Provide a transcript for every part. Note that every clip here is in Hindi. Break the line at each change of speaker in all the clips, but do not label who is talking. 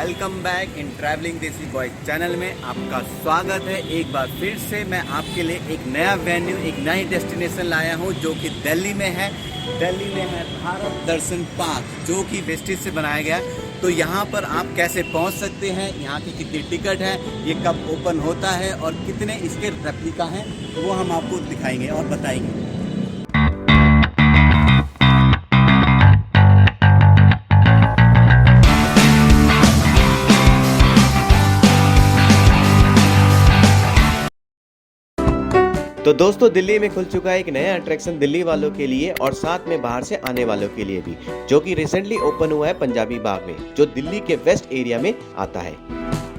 वेलकम बैक इन ट्रैवलिंग देसी बॉय चैनल में आपका स्वागत है। एक बार फिर से मैं आपके लिए एक नया वेन्यू, एक नई डेस्टिनेशन लाया हूं जो कि दिल्ली में है। दिल्ली में है भारत दर्शन पार्क, जो कि वेस्टेज से बनाया गया। तो यहाँ पर आप कैसे पहुँच सकते हैं, यहाँ की कितनी टिकट है, ये कब ओपन होता है और कितने इसके रेप्लिका हैं, वो हम आपको दिखाएंगे और बताएंगे। तो दोस्तों, दिल्ली में खुल चुका है एक नया अट्रैक्शन दिल्ली वालों के लिए और साथ में बाहर से आने वालों के लिए भी, जो कि रिसेंटली ओपन हुआ है पंजाबी बाग में, जो दिल्ली के वेस्ट एरिया में आता है।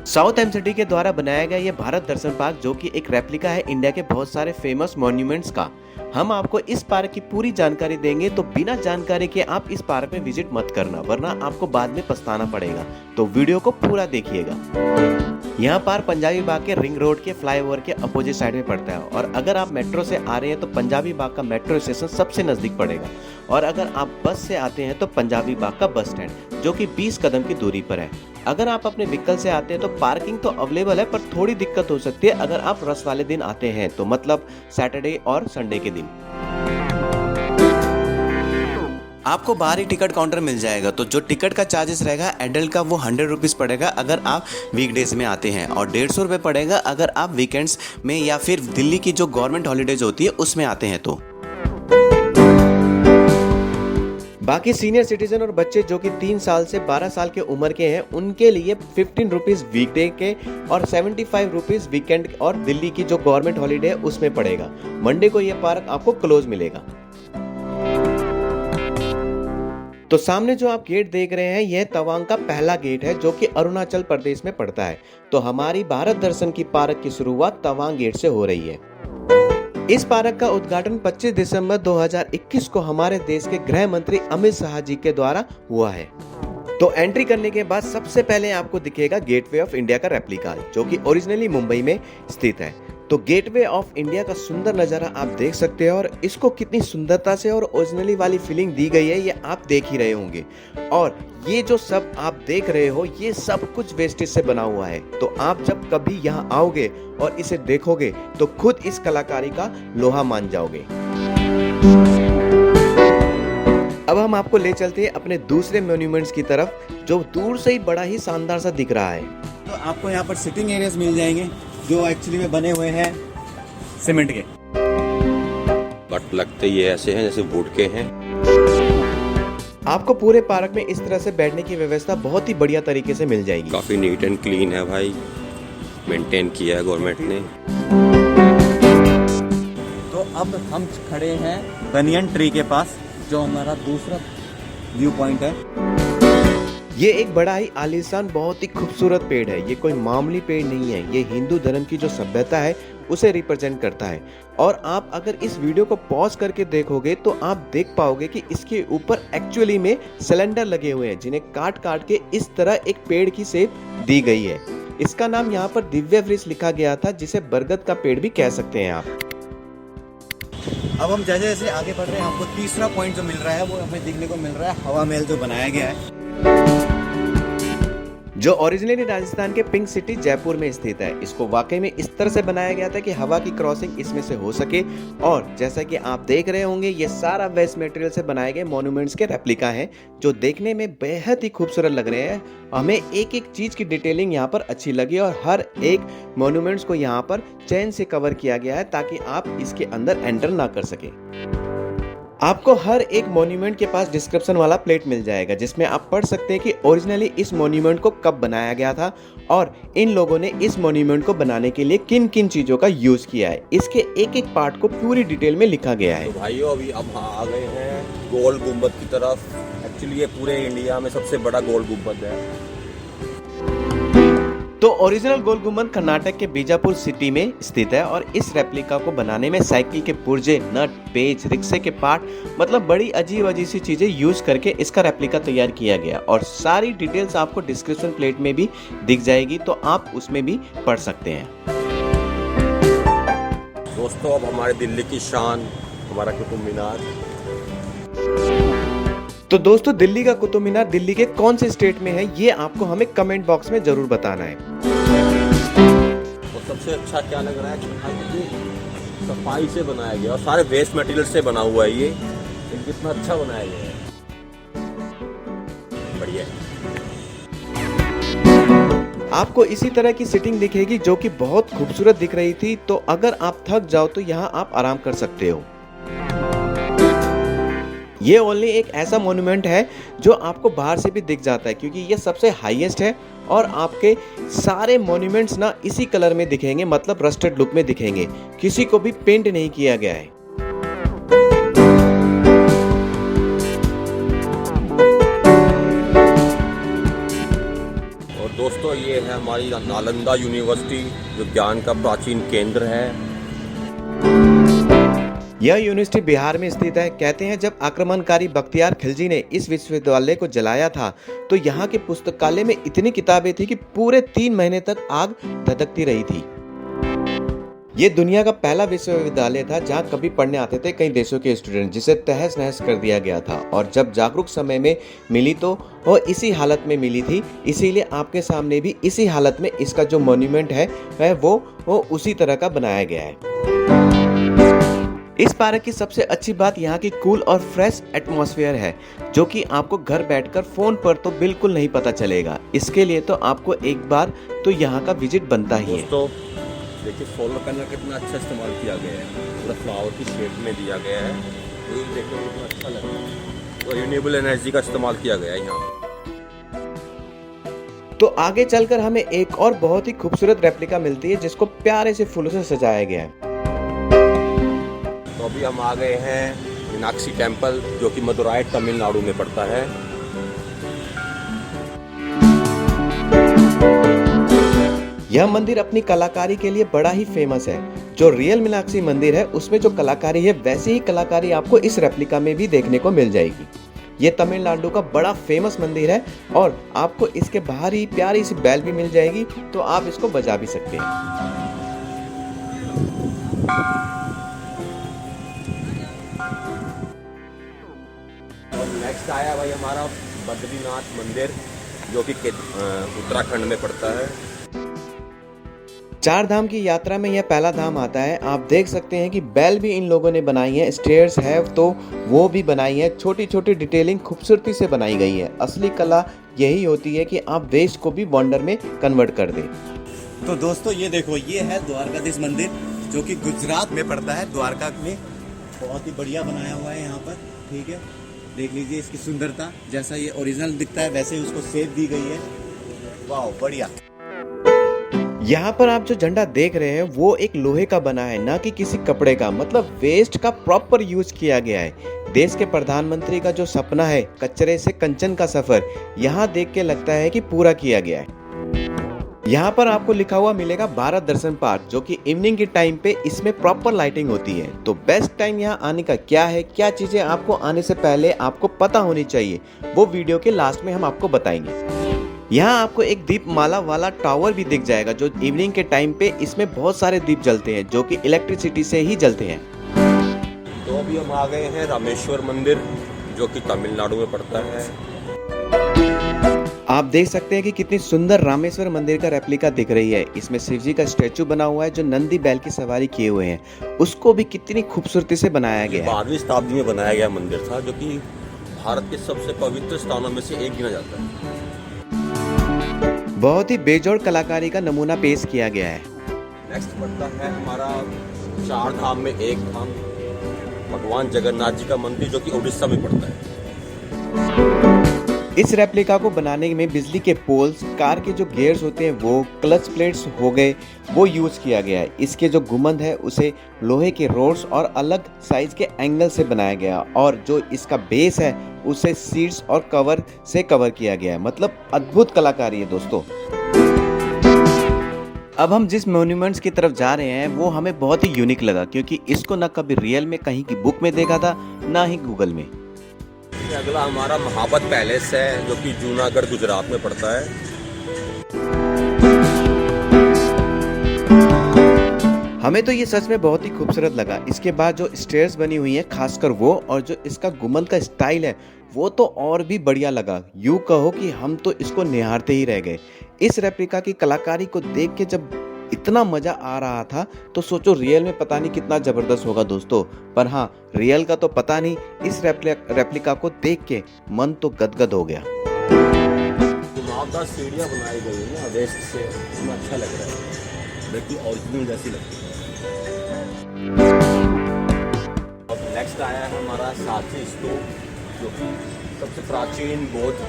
साउथ एमसीडी के द्वारा बनाया गया ये भारत दर्शन पार्क, जो कि एक रेप्लिका है इंडिया के बहुत सारे फेमस मॉन्यूमेंट्स का। हम आपको इस पार्क की पूरी जानकारी देंगे, तो बिना जानकारी के आप इस पार्क में विजिट मत करना, वरना आपको बाद में पछताना पड़ेगा। तो वीडियो को पूरा देखिएगा। यहाँ पार्क पंजाबी बाग के रिंग रोड के फ्लाईओवर के अपोजिट साइड में पड़ता है, और अगर आप मेट्रो से आ रहे हैं तो पंजाबी बाग का मेट्रो स्टेशन सबसे नजदीक पड़ेगा, और अगर आप बस से आते हैं तो पंजाबी बाग का बस स्टैंड, जो कि 20 कदम की दूरी पर है। अगर आप अपने व्हीकल से आते हैं तो पार्किंग तो अवेलेबल है, पर थोड़ी दिक्कत हो सकती है अगर आप रश वाले दिन आते हैं, तो मतलब सैटरडे और संडे के दिन। आपको बाहर ही टिकट काउंटर मिल जाएगा, तो जो टिकट का चार्जेस रहेगा एडल्ट का वो 100 रुपीज़ पड़ेगा अगर आप वीकडेज में आते हैं, और 150 रुपये पड़ेगा अगर आप वीकेंड्स में या फिर दिल्ली की जो गवर्नमेंट हॉलीडेज होती है उसमें आते हैं तो। बाकी सीनियर सिटीजन और बच्चे जो कि 3 साल से 12 साल के उम्र के हैं, उनके लिए 15 रुपीज़ वीकडे के और 75 रुपीज़ वीकेंड और दिल्ली की जो गवर्नमेंट हॉलीडे है उसमें पड़ेगा। मंडे को ये पार्क आपको क्लोज मिलेगा। तो सामने जो आप गेट देख रहे हैं, यह तवांग का पहला गेट है, जो कि अरुणाचल प्रदेश में पड़ता है। तो हमारी भारत दर्शन की पार्क की शुरुआत तवांग गेट से हो रही है। इस पार्क का उद्घाटन 25 दिसंबर 2021 को हमारे देश के गृह मंत्री अमित शाह जी के द्वारा हुआ है। तो एंट्री करने के बाद सबसे पहले आपको दिखेगा गेटवे ऑफ इंडिया का रेप्लिका, जो कि ओरिजिनली मुंबई में स्थित है। तो गेटवे ऑफ इंडिया का सुंदर नज़ारा आप देख सकते हैं, और इसको कितनी सुंदरता से और ओरिजिनली वाली फीलिंग दी गई है ये आप देख ही रहे होंगे। और ये जो सब आप देख रहे हो, ये सब कुछ वेस्टेज से बना हुआ है। तो आप जब कभी यहाँ आओगे और इसे देखोगे तो खुद इस कलाकारी का लोहा मान जाओगे। अब हम आपको ले चलते हैं अपने दूसरे मॉन्यूमेंट्स की तरफ, जो दूर से ही बड़ा ही शानदार सा दिख रहा है। तो आपको यहाँ पर सिटिंग एरियाज मिल जाएंगे, जो एक्चुअली में बने हुए हैं सीमेंट के,
बट लगते ये ऐसे हैं जैसे वुड के हैं।
आपको पूरे पार्क में इस तरह से बैठने की व्यवस्था बहुत ही बढ़िया तरीके से मिल जाएगी।
काफी नीट एंड क्लीन है भाई, मेंटेन किया है गवर्नमेंट ने।
तो अब हम खड़े हैं बनियन ट्री के पास, जो हमारा दूसरा व्यू पॉइंट है। ये एक बड़ा ही आलीशान, बहुत ही खूबसूरत पेड़ है। ये कोई मामूली पेड़ नहीं है, ये हिंदू धर्म की जो सभ्यता है उसे रिप्रेजेंट करता है। और आप अगर इस वीडियो को पॉज करके देखोगे तो आप देख पाओगे कि इसके ऊपर एक्चुअली में सिलेंडर लगे हुए हैं, जिन्हें काट काट के इस तरह एक पेड़ की शेप दी गई है। इसका नाम यहाँ पर दिव्य वृक्ष लिखा गया था, जिसे बरगद का पेड़ भी कह सकते हैं आप। अब हम जैसे जैसे आगे बढ़ रहे हैं, हमको तीसरा पॉइंट जो मिल रहा है वो हमें देखने को मिल रहा है हवा महल, जो बनाया गया है, जो ओरिजिनली राजस्थान के पिंक सिटी जयपुर में स्थित है। इसको वाकई में इस तरह से बनाया गया था कि हवा की क्रॉसिंग इसमें से हो सके। और जैसा कि आप देख रहे होंगे, ये सारा वेस्ट मटेरियल से बनाए गए मॉन्यूमेंट्स के रेप्लिका हैं, जो देखने में बेहद ही खूबसूरत लग रहे हैं। हमें एक एक चीज की डिटेलिंग यहाँ पर अच्छी लगी, और हर एक मॉन्यूमेंट्स को यहाँ पर चैन से कवर किया गया है, ताकि आप इसके अंदर एंटर ना कर सके। आपको हर एक मॉन्यूमेंट के पास डिस्क्रिप्शन वाला प्लेट मिल जाएगा, जिसमें आप पढ़ सकते हैं कि ओरिजिनली इस मॉन्यूमेंट को कब बनाया गया था, और इन लोगों ने इस मॉन्यूमेंट को बनाने के लिए किन किन चीजों का यूज किया है। इसके एक एक पार्ट को पूरी डिटेल में लिखा गया है।
तो भाइयों, अभी अब आ गए हैं गोल गुम्बद की तरफ। एक्चुअली ये पूरे इंडिया में सबसे बड़ा गोल गुम्बद है।
तो ओरिजिनल गोल गुम्बद कर्नाटक के बीजापुर सिटी में स्थित है, और इस रेप्लिका को बनाने में साइकिल के पुर्जे, नट, पेच, रिक्शे के पार्ट, मतलब बड़ी अजीब सी चीजें यूज करके इसका रेप्लिका तैयार किया गया। और सारी डिटेल्स आपको डिस्क्रिप्शन प्लेट में भी दिख जाएगी, तो आप उसमें भी पढ़ सकते हैं।
दोस्तों, अब हमारे दिल्ली की शान, हमारा कुतुब मीनार।
तो दोस्तों दिल्ली का कुतुब मीनार दिल्ली के कौन से स्टेट में है ये आपको हमें कमेंट बॉक्स में जरूर बताना है।
और सबसे अच्छा क्या लग रहा है कि भाई ये सफाई से बनाया गया और सारे वेस्ट मटेरियल से बना हुआ है ये कितना अच्छा बनाया गया है, बढ़िया है।
आपको इसी तरह की सिटिंग दिखेगी जो कि बहुत खूबसूरत दिख रही थी। तो अगर आप थक जाओ तो यहाँ आप आराम कर सकते हो। ये ओनली एक ऐसा मोन्यूमेंट है जो आपको बाहर से भी दिख जाता है क्योंकि ये सबसे हाईएस्ट है और आपके सारे मोन्यूमेंट्स ना इसी कलर में दिखेंगे, मतलब रस्टेड लुक में दिखेंगे, किसी को भी पेंट नहीं किया गया है।
और दोस्तों ये है हमारी नालंदा यूनिवर्सिटी जो ज्ञान का प्राचीन केंद्र है।
यह यूनिवर्सिटी बिहार में स्थित है। कहते हैं जब आक्रमणकारी बख्तियार खिलजी ने इस विश्वविद्यालय को जलाया था तो यहाँ के पुस्तकालय में इतनी किताबें थी कि पूरे 3 महीने तक आग धधकती रही थी। ये दुनिया का पहला विश्वविद्यालय था जहाँ कभी पढ़ने आते थे कई देशों के स्टूडेंट, जिसे तहस नहस कर दिया गया था। और जब जागरूक समय में मिली तो वो इसी हालत में मिली थी, इसीलिए आपके सामने भी इसी हालत में इसका जो मॉन्यूमेंट है वो उसी तरह का बनाया गया है। इस पार्क की सबसे अच्छी बात यहाँ की कूल और फ्रेश एटमॉस्फेयर है जो कि आपको घर बैठकर फोन पर तो बिल्कुल नहीं पता चलेगा। इसके लिए तो आपको एक बार तो यहाँ का विजिट बनता ही है।
दोस्तों देखिए सोलर पैनल कितना अच्छा इस्तेमाल किया गया है, पूरा फ्लावर की शेप में दिया गया है, तो ये देखने में कितना अच्छा लग रहा है। तो रिन्यूएबल एनर्जी का इस्तेमाल किया गया है यहाँ।
तो आगे चलकर हमें एक और बहुत ही खूबसूरत रेप्लिका मिलती है जिसको प्यारे से फूलों से सजाया गया है।
तो अभी हम आ गए हैं मीनाक्षी टेम्पल जो कि मदुराई तमिलनाडु में पड़ता है।
यह मंदिर अपनी कलाकारी के लिए बड़ा ही फेमस है। जो रियल मीनाक्षी मंदिर है उसमें जो कलाकारी है वैसी ही कलाकारी आपको इस रेप्लिका में भी देखने को मिल जाएगी। ये तमिलनाडु का बड़ा फेमस मंदिर है और आपको इसके बाहर ही प्यारी सी बैल भी मिल जाएगी, तो आप इसको बजा भी सकते हैं।
और नेक्स्ट आया भाई हमारा बद्रीनाथ मंदिर जो कि उत्तराखंड में पड़ता है।
4 धाम की यात्रा में यह पहला धाम आता है। आप देख सकते हैं कि बैल भी इन लोगों ने बनाई है, स्टेयर्स है तो वो भी बनाई है, छोटी छोटी डिटेलिंग खूबसूरती से बनाई गई है। असली कला यही होती है कि आप वेस्ट को भी वंडर में कन्वर्ट कर दें।
तो दोस्तों ये देखो, ये है द्वारकाधीश मंदिर जो कि गुजरात में पड़ता है, द्वारका में। बहुत ही बढ़िया बनाया हुआ है यहाँ पर, ठीक है। देख लीजिए इसकी सुंदरता, जैसा ये ओरिजिनल दिखता है वैसे ही उसको शेप दी गई है। वाह बढ़िया।
यहाँ पर आप जो झंडा देख रहे हैं वो एक लोहे का बना है, ना कि किसी कपड़े का, मतलब वेस्ट का प्रॉपर यूज किया गया है। देश के प्रधानमंत्री का जो सपना है कचरे से कंचन का सफर, यहाँ देख के लगता है कि पूरा किया गया है। यहाँ पर आपको लिखा हुआ मिलेगा भारत दर्शन पार्क, जो कि इवनिंग के टाइम पे इसमें प्रॉपर लाइटिंग होती है। तो बेस्ट टाइम यहाँ आने का क्या है, क्या चीजें आपको आने से पहले आपको पता होनी चाहिए, वो वीडियो के लास्ट में हम आपको बताएंगे। यहाँ आपको एक दीपमाला वाला टावर भी दिख जाएगा जो इवनिंग के टाइम पे इसमें बहुत सारे दीप जलते हैं जो कि इलेक्ट्रिसिटी से ही जलते हैं।
तो अभी हम आ गए हैं रामेश्वर मंदिर जो कि तमिलनाडु में पड़ता है।
आप देख सकते हैं कि कितनी सुंदर रामेश्वर मंदिर का रेप्लिका दिख रही है। इसमें शिव जी का स्टैचू बना हुआ है जो नंदी बैल की सवारी किए हुए हैं, उसको भी कितनी खूबसूरती से बनाया गया है।
12वीं शताब्दी में बनाया गया मंदिर था जो कि भारत के सबसे पवित्र स्थानों में से एक गिना जाता है।
बहुत ही बेजोड़ कलाकारी का नमूना पेश किया गया है।
नेक्स्ट पड़ता है हमारा 4 धाम में एक धाम भगवान जगन्नाथ जी का मंदिर जो कि उड़ीसा में पड़ता है।
इस रेप्लिका को बनाने में बिजली के पोल्स, कार के जो गियर्स होते हैं वो, क्लच प्लेट्स हो गए, वो यूज किया गया है। इसके जो गुंबद है उसे लोहे के रोड्स और अलग साइज के एंगल से बनाया गया, और जो इसका बेस है उसे सीट्स और कवर से कवर किया गया है। मतलब अद्भुत कलाकारी है दोस्तों। अब हम जिस मॉन्यूमेंट्स की तरफ जा रहे हैं वो हमें बहुत ही यूनिक लगा, क्योंकि इसको ना कभी रियल में कहीं की बुक में देखा था ना ही गूगल में।
अगला हमारा महाबत पैलेस है जो कि जूनागढ़ गुजरात में पड़ता है।
हमें तो ये सच में बहुत ही खूबसूरत लगा। इसके बाद जो स्टेयर्स बनी हुई हैं खासकर वो, और जो इसका गुंबद का स्टाइल है वो तो और भी बढ़िया लगा। यूँ कहो कि हम तो इसको निहारते ही रह गए। इस रेप्लिका की कलाकारी को देख के जब इतना मज़ा आ रहा था तो सोचो रियल में पता नहीं कितना ज़बरदस्त होगा दोस्तों। पर हाँ, रियल का तो पता नहीं, इस रेप्लिका को देख के मन तो गदगद हो गया।
घुमावदार सीढ़ियाँ बनाई गई है ना वेस्ट से, हमें अच्छा लग रहा है, बिल्कुल ओरिजिनल जैसी लगती है। अब नेक्स्ट आया है हमारा साची स्तूप, जो कि सबसे प्राचीन बौद्ध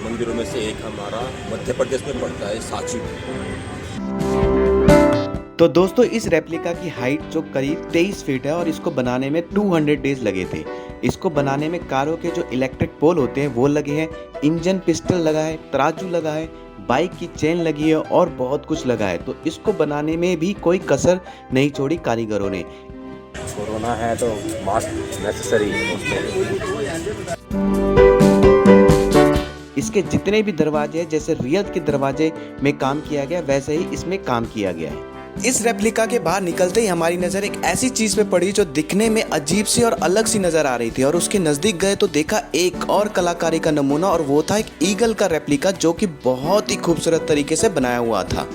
मंदिरों में से एक हमारा मध्य प्रदेश में पड़ता है, साची।
तो दोस्तों इस रेप्लिका की हाइट जो करीब 23 फीट है और इसको बनाने में 200 डेज लगे थे। इसको बनाने में कारों के जो इलेक्ट्रिक पोल होते हैं वो लगे हैं, इंजन पिस्टल लगा है, तराजू लगा है, बाइक की चेन लगी है और बहुत कुछ लगा है। तो इसको बनाने में भी कोई कसर नहीं छोड़ी कारीगरों ने।
कोरोना है तो मास्क नेसेसरी।
इसके जितने भी दरवाजे हैं, जैसे रियल के दरवाजे में काम किया गया वैसे ही इसमें काम किया गया है। इस रेप्लिका के बाहर निकलते ही हमारी नज़र एक ऐसी चीज़ पे पड़ी जो दिखने में अजीब सी और अलग सी नज़र आ रही थी, और उसके नज़दीक गए तो देखा एक और कलाकारी का नमूना, और वो था एक ईगल का रेप्लिका जो कि बहुत ही खूबसूरत तरीके से बनाया हुआ था।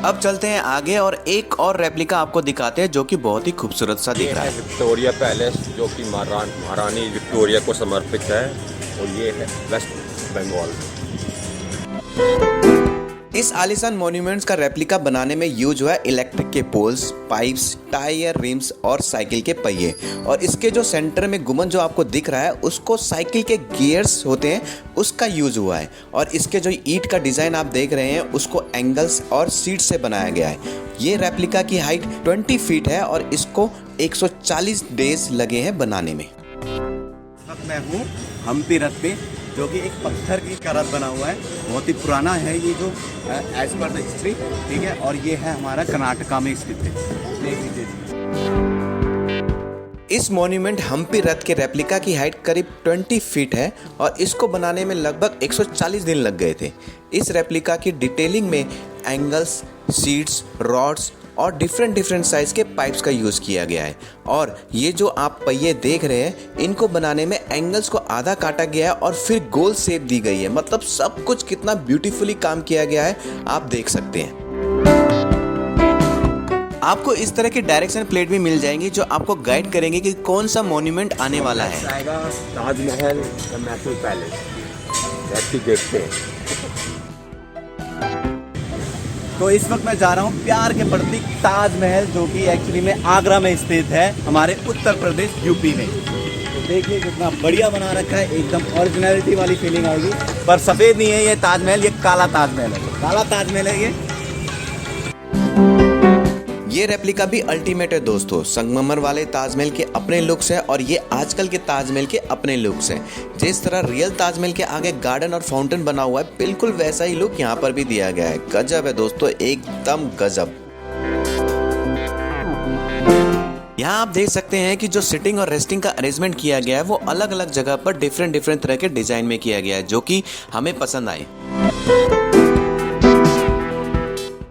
अब चलते हैं आगे और एक और रेप्लिका आपको दिखाते हैं जो कि बहुत ही खूबसूरत सा दिख रहा है।
विक्टोरिया पैलेस, जो कि महारानी विक्टोरिया को समर्पित है, और ये है वेस्ट बंगाल।
इस आलीशान मॉन्यूमेंट्स का रेप्लिका बनाने में यूज हुआ है इलेक्ट्रिक के पोल्स, पाइप्स, टायर, रिम्स और साइकिल के पहिए। और इसके जो सेंटर में गुंबद जो आपको दिख रहा है उसको साइकिल के गियर्स होते हैं उसका यूज हुआ है। और इसके जो ईंट का डिज़ाइन आप देख रहे हैं उसको एंगल्स और सीट से बनाया गया है। ये रेप्लिका की हाइट 20 फीट है और इसको 140 डेज लगे हैं बनाने में।
मैं हूँ हम्पी रथ पे, जो कि एक पत्थर की का रथ बना हुआ है, बहुत ही पुराना है ये, जो एज पर द हिस्ट्री, ठीक है। और ये है हमारा कर्नाटका में स्थित है, देख लीजिए।
इस मॉन्यूमेंट हम्पी रथ के रेप्लिका की हाइट करीब 20 फीट है और इसको बनाने में लगभग 140 दिन लग गए थे। इस रेप्लिका की डिटेलिंग में एंगल्स, सीट्स, रॉड्स और डिफरेंट साइज़ के पाइप्स का यूज़ किया गया है। और ये जो आप पहिए देख रहे हैं इनको बनाने में एंगल्स को आधा काटा गया है और फिर गोल शेप दी गई है। मतलब सब कुछ कितना ब्यूटीफुली काम किया गया है आप देख सकते हैं। आपको इस तरह की डायरेक्शन प्लेट भी मिल जाएंगी जो आपको गाइड करेंगे कि कौन सा मॉन्यूमेंट आने वाला है।
आएगा ताजमहल या मैसूर पैलेस, देखते हैं।
तो इस वक्त मैं जा रहा हूँ प्यार के प्रतीक ताजमहल, जो कि एक्चुअली में आगरा में स्थित है, हमारे उत्तर प्रदेश यूपी में। तो देखिए कितना बढ़िया बना रखा है, एकदम ओरिजिनलिटी वाली फीलिंग आएगी। पर सफ़ेद नहीं है ये ताजमहल, ये काला ताजमहल है, काला ताजमहल है
ये रेप्लिका भी अल्टीमेट है दोस्तों। संगमरमर वाले ताजमहल के अपने लुक्स हैं और ये आजकल के ताजमहल के अपने लुक्स हैं। जिस तरह रियल ताजमहल के आगे गार्डन और फाउंटेन बना हुआ है, बिल्कुल वैसा ही लुक यहाँ पर भी दिया गया है। गजब है दोस्तों, एकदम गजब। यहाँ आप देख सकते हैं कि जो सिटिंग और रेस्टिंग का अरेंजमेंट किया गया है वो अलग अलग जगह पर डिफरेंट तरह के डिजाइन में किया गया है, जो कि हमें पसंद आए।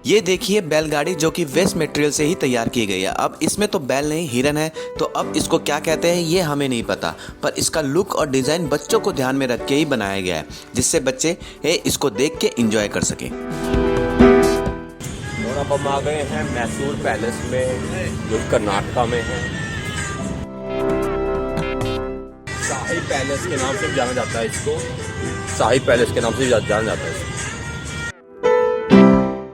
ये देखिए बैलगाड़ी जो कि वेस्ट मटेरियल से ही तैयार की गई है। अब इसमें तो बैल नहीं हिरन है, तो अब इसको क्या कहते हैं ये हमें नहीं पता, पर इसका लुक और डिज़ाइन बच्चों को ध्यान में रख के ही बनाया गया है, जिससे बच्चे इसको देख के एंजॉय कर सकें।
और अब हम आ गए हैं मैसूर पैलेस में, जो कर्नाटका में है। शाही पैलेस के नाम से जाना जाता है इसको, शाही पैलेस के नाम से जाना जाता है इसको।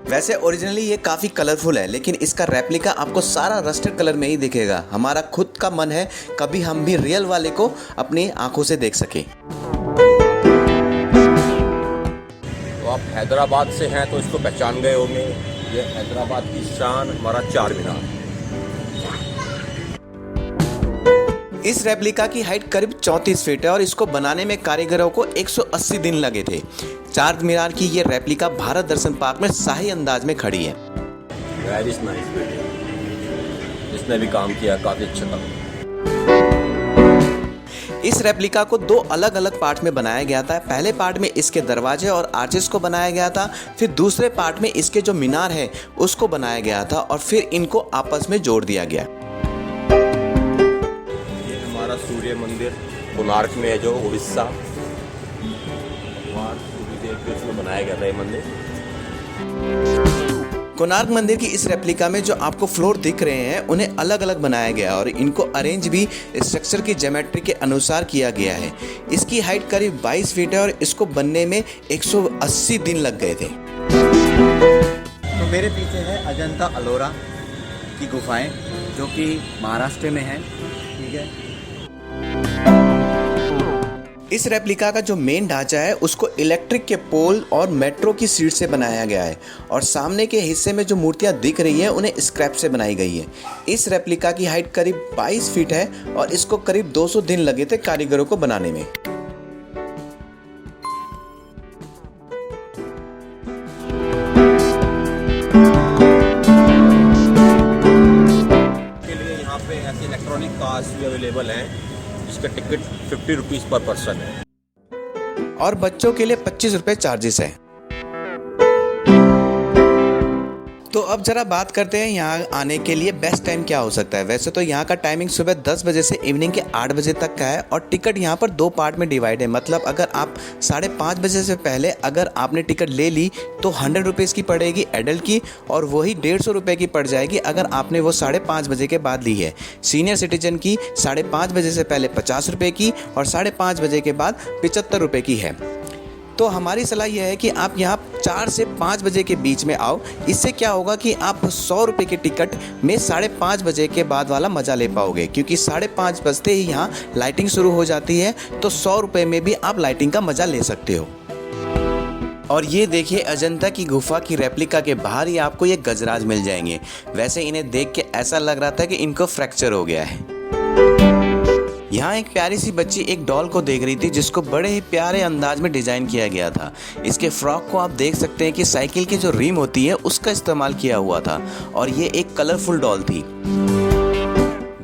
वैसे ओरिजिनली ये काफ़ी कलरफुल है, लेकिन इसका रेप्लिका आपको सारा रस्टेड कलर में ही दिखेगा। हमारा खुद का मन है कभी हम भी रियल वाले को अपनी आंखों से देख सके।
तो आप हैदराबाद से हैं तो इसको पहचान गए होंगे। ये हैदराबाद की शान हमारा चार मीनार।
इस रेप्लिका की हाइट करीब 34 फीट है और इसको बनाने में कारीगरों को 180 दिन लगे थे। चार मीनार की ये रेप्लिका भारत दर्शन पार्क में शाही अंदाज में खड़ी है।
वेरी नाइस वीडियो, जिसने भी काम किया काफ़ी अच्छा था।
इस रेप्लिका को दो अलग अलग पार्ट में बनाया गया था। पहले पार्ट में इसके दरवाजे और आर्चेस को बनाया गया था, फिर दूसरे पार्ट में इसके जो मीनार है उसको बनाया गया था और फिर इनको आपस में जोड़ दिया गया।
ये हमारा सूर्य मंदिर कोणार्क में है, जो उड़ीसा भगवान सूर्यदेव के उसमें बनाया गया था ये मंदिर।
कोणार्क मंदिर की इस रेप्लिका में जो आपको फ्लोर दिख रहे हैं उन्हें अलग अलग बनाया गया और इनको अरेंज भी स्ट्रक्चर की ज्योमेट्री के अनुसार किया गया है। इसकी हाइट करीब 22 फीट है और इसको बनने में 180 दिन लग गए थे।
तो मेरे पीछे है अजंता अलोरा की गुफाएं, जो कि महाराष्ट्र में है। ठीक है,
इस रेप्लिका का जो मेन ढांचा है उसको इलेक्ट्रिक के पोल और मेट्रो की सीट से बनाया गया है और सामने के हिस्से में जो मूर्तियां दिख रही हैं उन्हें स्क्रैप से बनाई गई है। इस रेप्लिका की हाइट करीब 22 फीट है और इसको करीब 200 दिन लगे थे कारीगरों को बनाने में।
के लिए यहाँ पे ऐसे इलेक्ट्रॉनिक कार्स भी अवेलेबल हैं, जिसका टिकट 50 रुपीज़ पर पर्सन है
और बच्चों के लिए 25 रुपये चार्जेस है। तो अब जरा बात करते हैं यहाँ आने के लिए बेस्ट टाइम क्या हो सकता है। वैसे तो यहाँ का टाइमिंग सुबह 10 बजे से इवनिंग के 8 बजे तक का है और टिकट यहाँ पर 2 पार्ट में डिवाइड है। मतलब अगर आप 5:30 बजे से पहले अगर आपने टिकट ले ली तो 100 रुपीज़ की पड़ेगी एडल्ट की और वही 150 रुपये की पड़ जाएगी अगर आपने वो 5:30 बजे के बाद ली है। सीनियर सिटीजन की 5:30 बजे से पहले 50 रुपये की और 5:30 बजे के बाद 75 रुपये की है। तो हमारी सलाह यह है कि आप यहाँ 4 से 5 बजे के बीच में आओ। इससे क्या होगा कि आप 100 रुपये के टिकट में 5:30 बजे के बाद वाला मज़ा ले पाओगे, क्योंकि 5:30 बजते ही यहाँ लाइटिंग शुरू हो जाती है। तो 100 रुपये में भी आप लाइटिंग का मज़ा ले सकते हो। और ये देखिए अजंता की गुफा की रेप्लिका के बाहर ही आपको ये गजराज मिल जाएंगे। वैसे इन्हें देख के ऐसा लग रहा था कि इनको फ्रैक्चर हो गया है। यहाँ एक प्यारी सी बच्ची एक डॉल को देख रही थी जिसको बड़े ही प्यारे अंदाज में डिजाइन किया गया था। इसके फ्रॉक को आप देख सकते हैं कि साइकिल की जो रिम होती है उसका इस्तेमाल किया हुआ था और ये एक कलरफुल डॉल थी।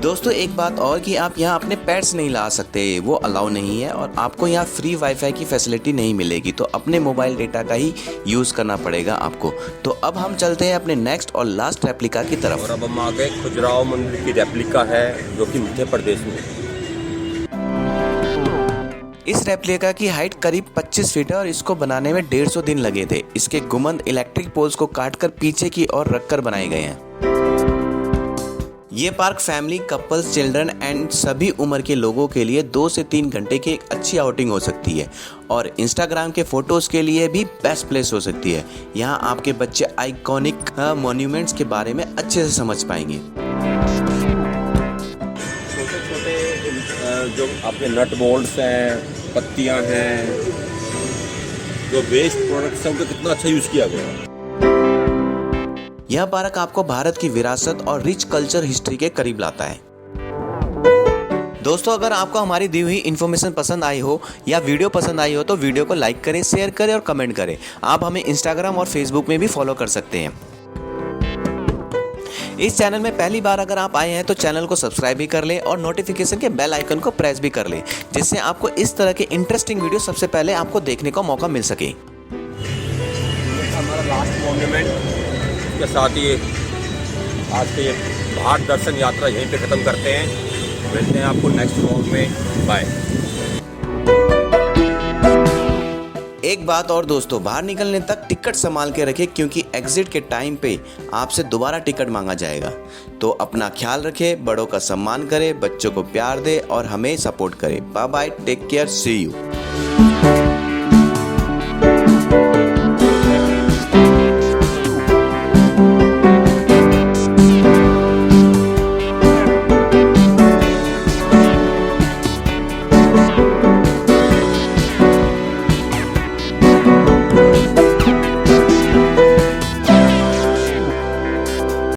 दोस्तों एक बात और कि आप यहाँ अपने पेट्स नहीं ला सकते, वो अलाउ नहीं है और आपको यहाँ फ्री वाईफाई की फैसिलिटी नहीं मिलेगी, तो अपने मोबाइल डेटा का ही यूज़ करना पड़ेगा आपको। तो अब हम चलते हैं अपने नेक्स्ट और लास्ट रेप्लिका की तरफ।
और अब हम आ गए खजुराहो मंदिर की रेप्लिका है, जो कि मध्य प्रदेश में।
इस रेप्लिका की हाइट करीब 25 फीट है और इसको बनाने में 150 दिन लगे थे। इसके गुंबद इलेक्ट्रिक पोल्स को काटकर पीछे की ओर रखकर बनाए गए हैं। ये park family, couples, children and सभी उम्र के लोगों के लिए 2 से 3 घंटे की एक अच्छी आउटिंग हो सकती है और इंस्टाग्राम के फोटोज़ के लिए भी बेस्ट प्लेस हो सकती है। यहाँ आपके बच्चे आइकॉनिक मॉन्यूमेंट्स के बारे में अच्छे से समझ पाएंगे।
जो आपके नट बोल्ट्स हैं, पत्तियां हैं, जो वेस्ट प्रोडक्ट्स हैं, उनका कितना अच्छा यूज़ किया गया है।
यह पार्क आपको भारत की विरासत और रिच कल्चर हिस्ट्री के करीब लाता है। दोस्तों अगर आपको हमारी दी हुई इन्फॉर्मेशन पसंद आई हो या वीडियो पसंद आई हो तो वीडियो को लाइक करें, शेयर करें और कमेंट करें। आप हमें इंस्टाग्राम और फेसबुक में भी फॉलो कर सकते हैं। इस चैनल में पहली बार अगर आप आए हैं तो चैनल को सब्सक्राइब भी कर लें और नोटिफिकेशन के बेल आइकन को प्रेस भी कर लें, जिससे आपको इस तरह के इंटरेस्टिंग वीडियो सबसे पहले आपको देखने का मौका मिल सके।
हमारा लास्ट मॉन्यूमेंट के साथ ही आज के ये भारत दर्शन यात्रा यहीं पे ख़त्म करते हैं। मिलते हैं आपको नेक्स्ट व्लॉग में। बाय।
एक बात और दोस्तों, बाहर निकलने तक टिकट संभाल के रखें, क्योंकि एग्जिट के टाइम पे आपसे दोबारा टिकट मांगा जाएगा। तो अपना ख्याल रखें, बड़ों का सम्मान करें, बच्चों को प्यार दें और हमें सपोर्ट करें। Bye bye, take care, see you.